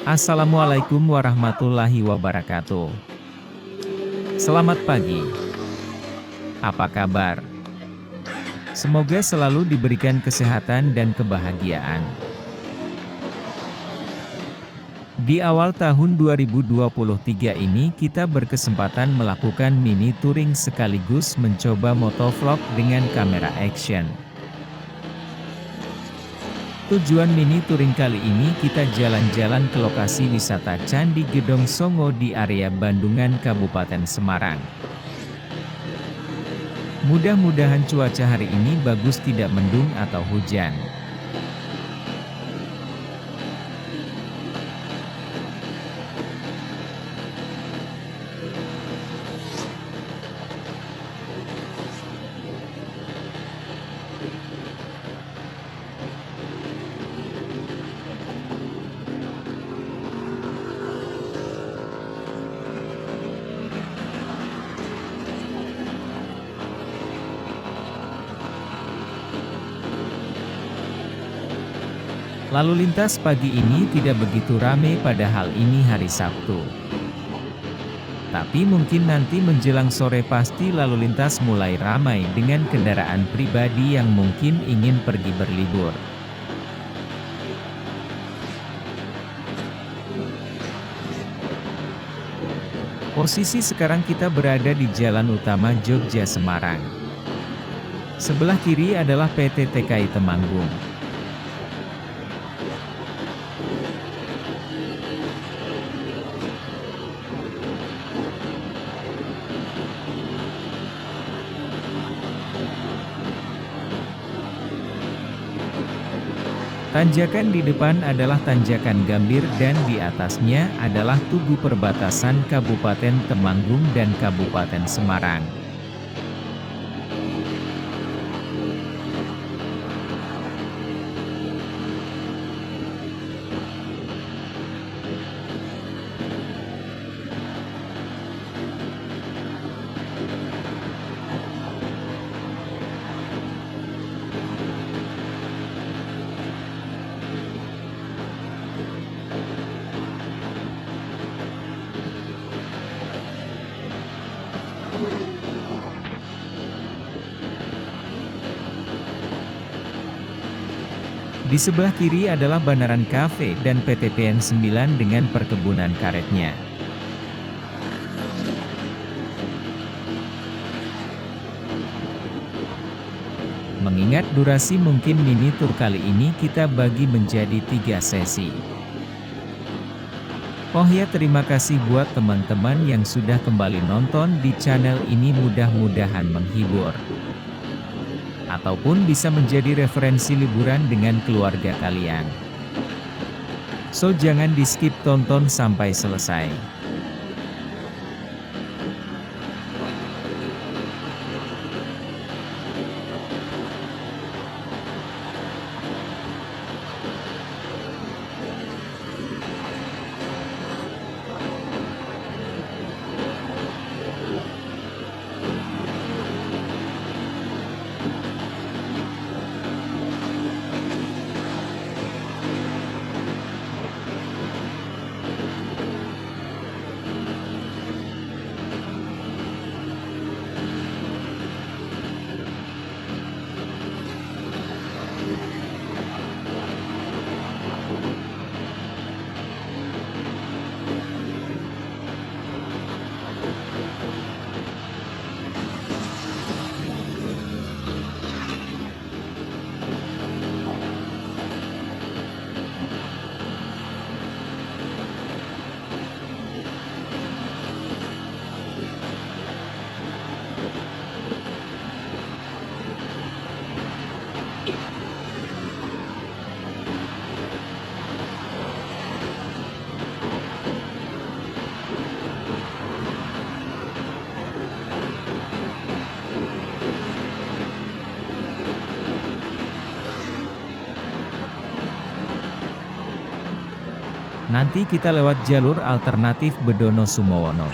Assalamualaikum warahmatullahi wabarakatuh. Selamat pagi. Apa kabar? Semoga selalu diberikan kesehatan dan kebahagiaan. Di awal tahun 2023 ini kita berkesempatan melakukan mini touring sekaligus mencoba motovlog dengan kamera action. Tujuan mini touring kali ini kita jalan-jalan ke lokasi wisata Candi Gedong Songo di area Bandungan, Kabupaten Semarang. Mudah-mudahan cuaca hari ini bagus, tidak mendung atau hujan. Lalu lintas pagi ini tidak begitu ramai, padahal ini hari Sabtu. Tapi mungkin nanti menjelang sore pasti lalu lintas mulai ramai dengan kendaraan pribadi yang mungkin ingin pergi berlibur. Posisi sekarang kita berada di Jalan Utama Jogja Semarang. Sebelah kiri adalah PT TKI Temanggung. Tanjakan di depan adalah Tanjakan Gambir dan di atasnya adalah tugu perbatasan Kabupaten Temanggung dan Kabupaten Semarang. Di sebelah kiri adalah Banaran Cafe dan PT PN 9 dengan perkebunan karetnya. Mengingat durasi, mungkin mini tour kali ini kita bagi menjadi 3 sesi. Oh ya, terima kasih buat teman-teman yang sudah kembali nonton di channel ini, mudah-mudahan menghibur. Ataupun bisa menjadi referensi liburan dengan keluarga kalian. So jangan di skip, tonton sampai selesai. Nanti kita lewat jalur alternatif Bedono Sumowono.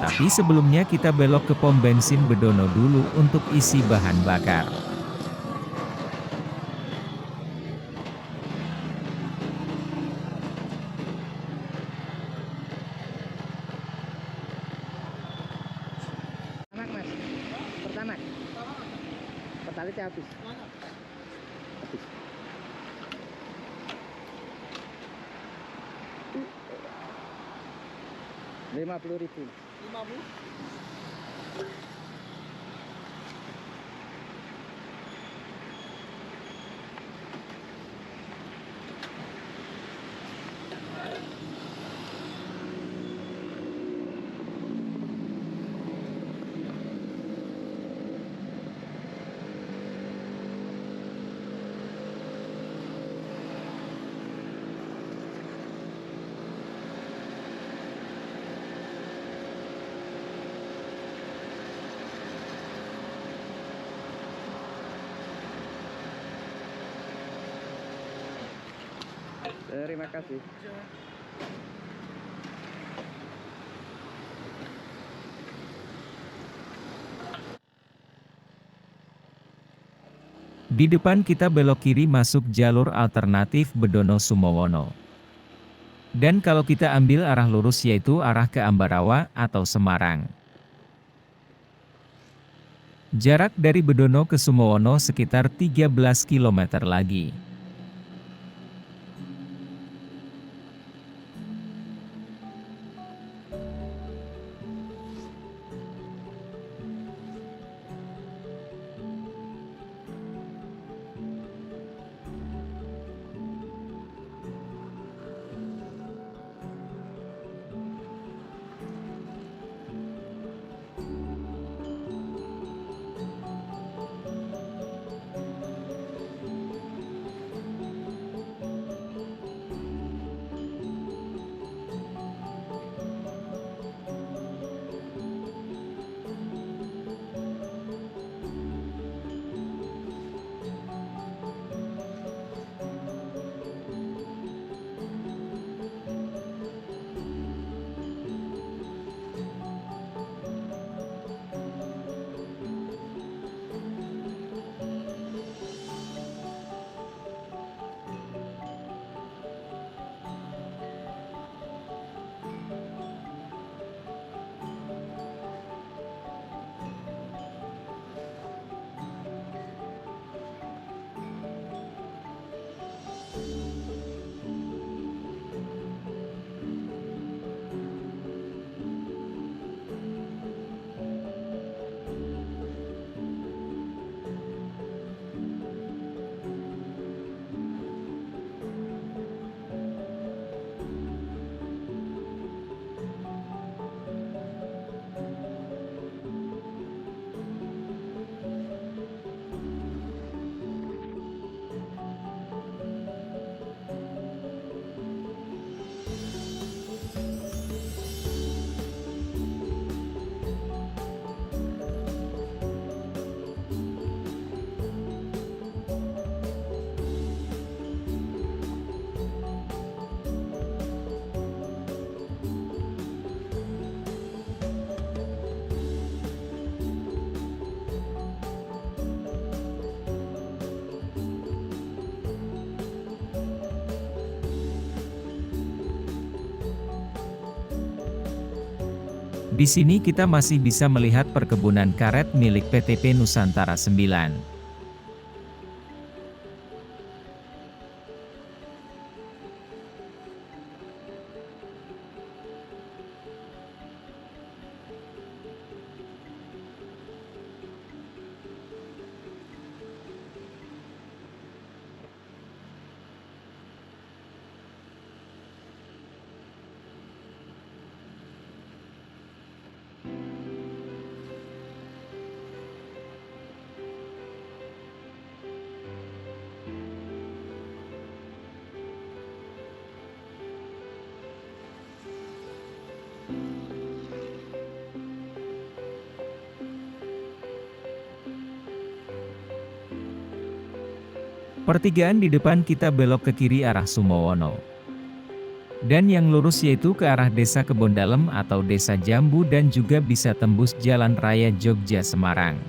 Tapi sebelumnya kita belok ke pom bensin Bedono dulu untuk isi bahan bakar. Pertalitnya habis. Habis. 50.000. 50. Terima kasih. Di depan kita belok kiri masuk jalur alternatif Bedono Sumowono. Dan kalau kita ambil arah lurus yaitu arah ke Ambarawa atau Semarang. Jarak dari Bedono ke Sumowono sekitar 13 km lagi. Di sini kita masih bisa melihat perkebunan karet milik PTP Nusantara 9. Pertigaan di depan kita belok ke kiri arah Sumowono. Dan yang lurus yaitu ke arah Desa Kebon Dalem atau Desa Jambu dan juga bisa tembus Jalan Raya Jogja Semarang.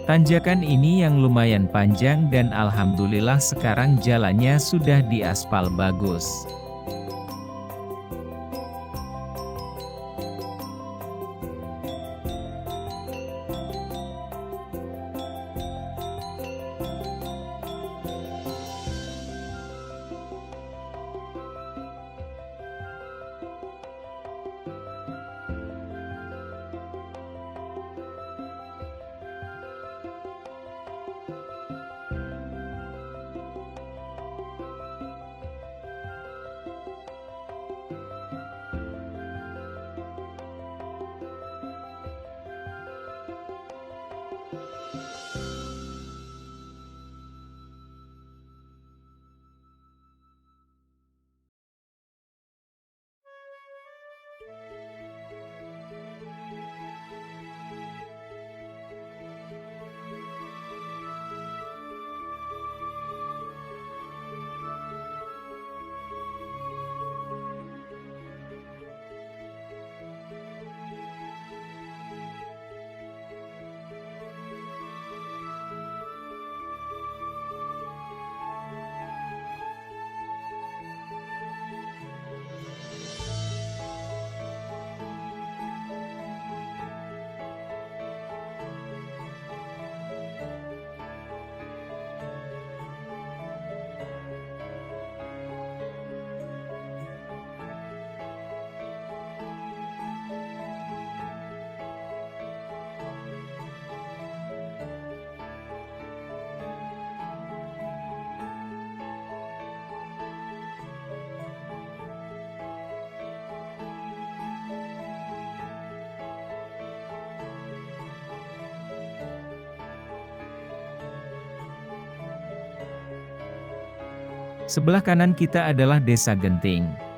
Tanjakan ini yang lumayan panjang dan alhamdulillah sekarang jalannya sudah diaspal bagus. Sebelah kanan kita adalah Desa Genting.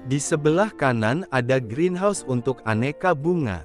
Di sebelah kanan ada greenhouse untuk aneka bunga.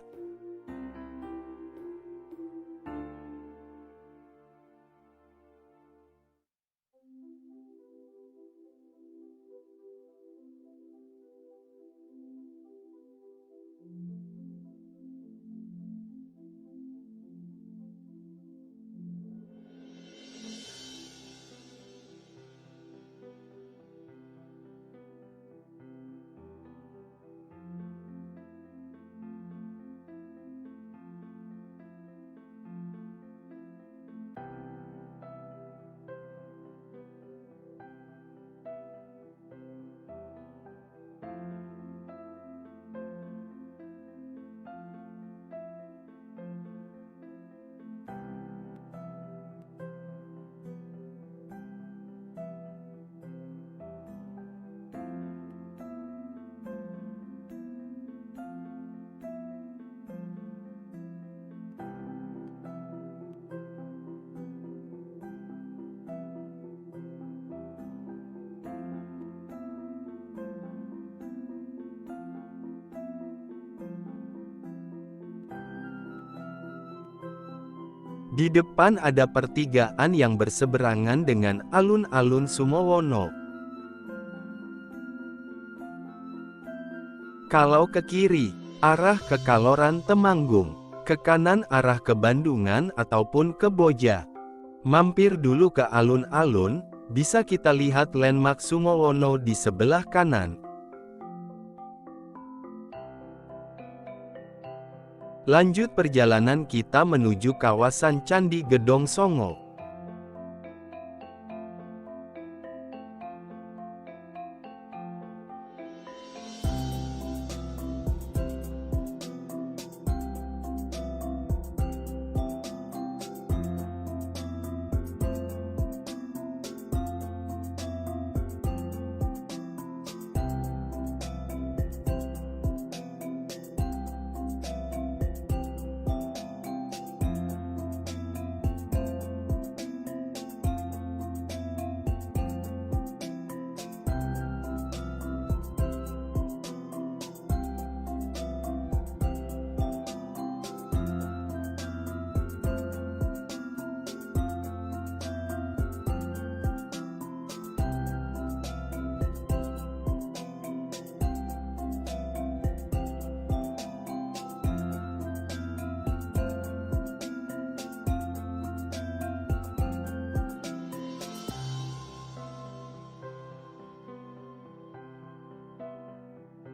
Di depan ada pertigaan yang berseberangan dengan alun-alun Sumowono. Kalau ke kiri, arah ke Kaloran Temanggung. Ke kanan arah ke Bandungan ataupun ke Boja. Mampir dulu ke alun-alun, bisa kita lihat landmark Sumowono di sebelah kanan. Lanjut perjalanan kita menuju kawasan Candi Gedong Songo.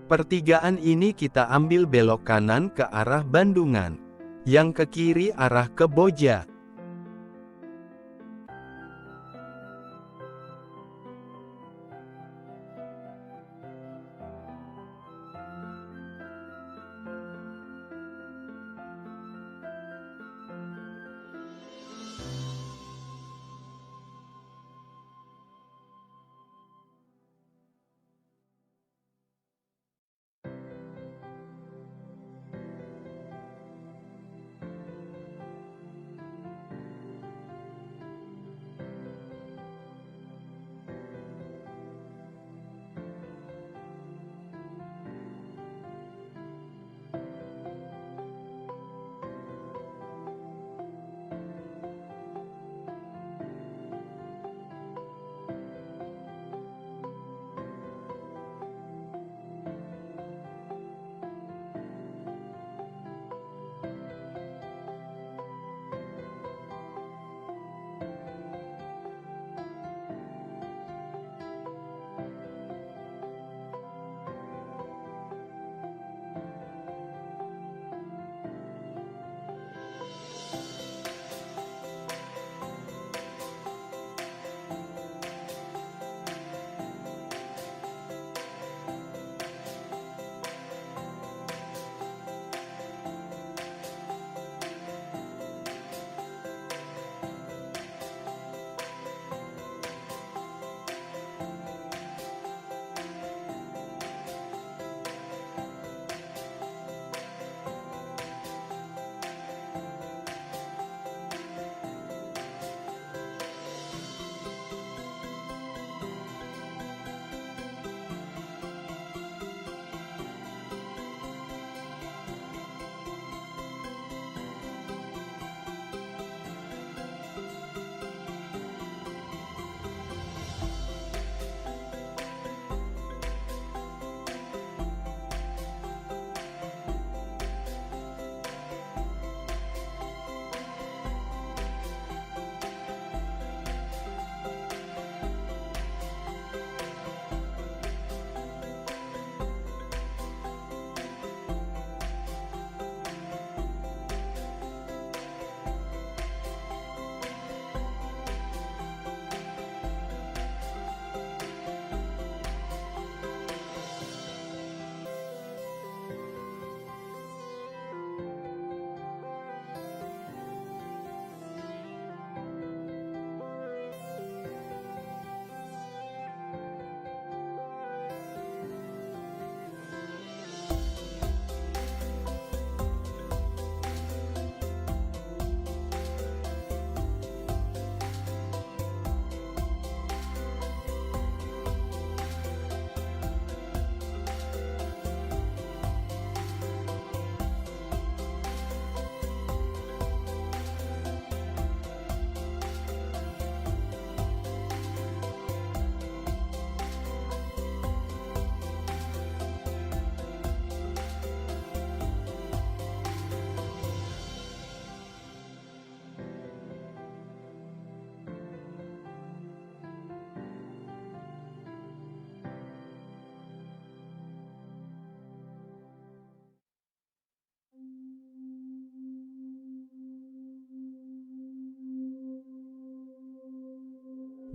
Pertigaan ini kita ambil belok kanan ke arah Bandungan. Yang ke kiri arah ke Boja.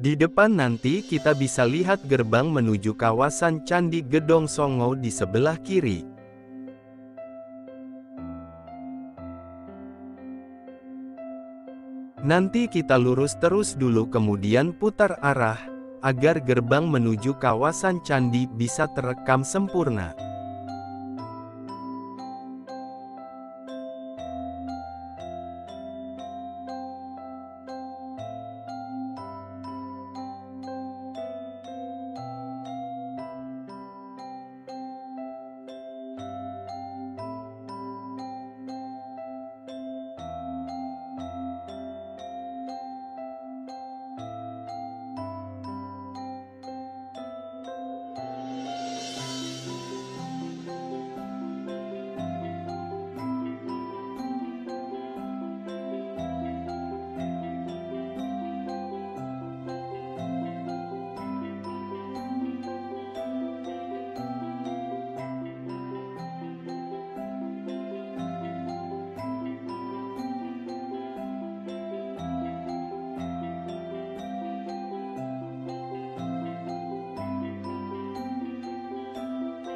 Di depan nanti kita bisa lihat gerbang menuju kawasan Candi Gedong Songo di sebelah kiri. Nanti kita lurus terus dulu kemudian putar arah, agar gerbang menuju kawasan candi bisa terekam sempurna.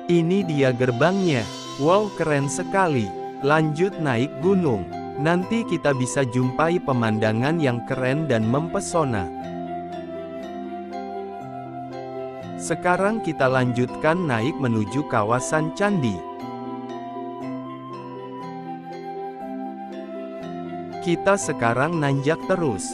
Ini dia gerbangnya. Wow, keren sekali. Lanjut naik gunung. Nanti kita bisa jumpai pemandangan yang keren dan mempesona. Sekarang kita lanjutkan naik menuju kawasan candi. Kita sekarang nanjak terus.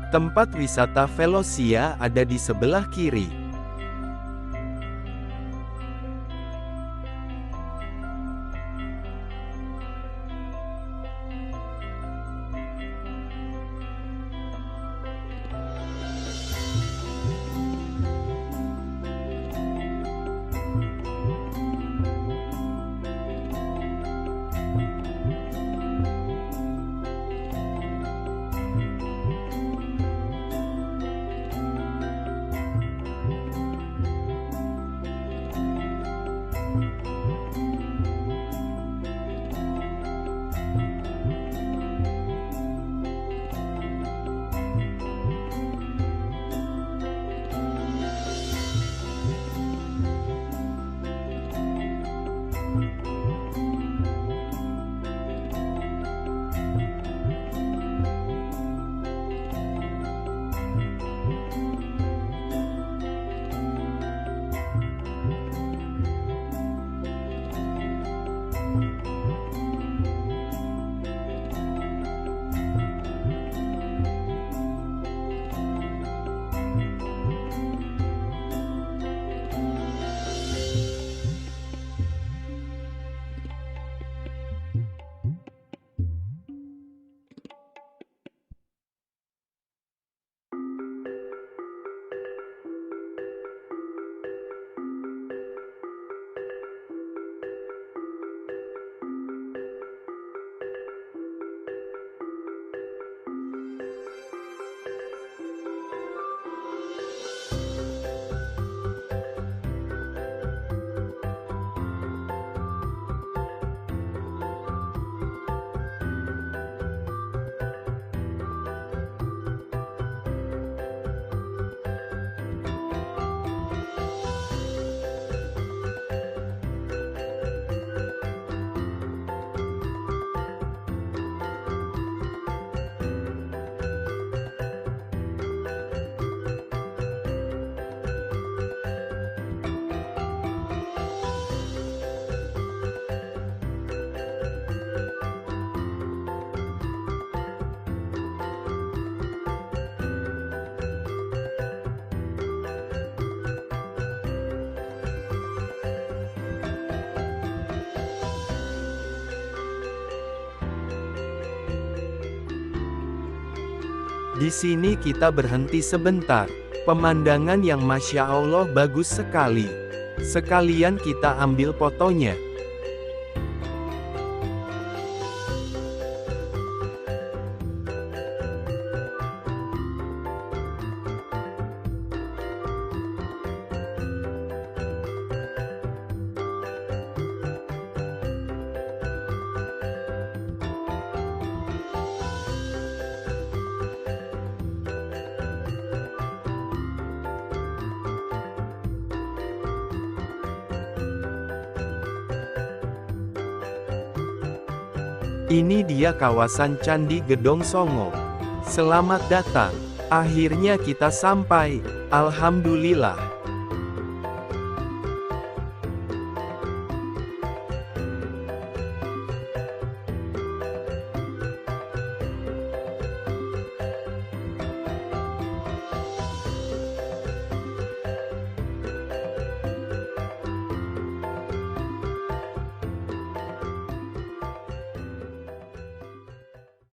Tempat wisata Velocia ada di sebelah kiri. Di sini kita berhenti sebentar. Pemandangan yang Masya Allah bagus sekali. Sekalian kita ambil fotonya. Ini dia kawasan Candi Gedong Songo. Selamat datang. Akhirnya kita sampai. Alhamdulillah.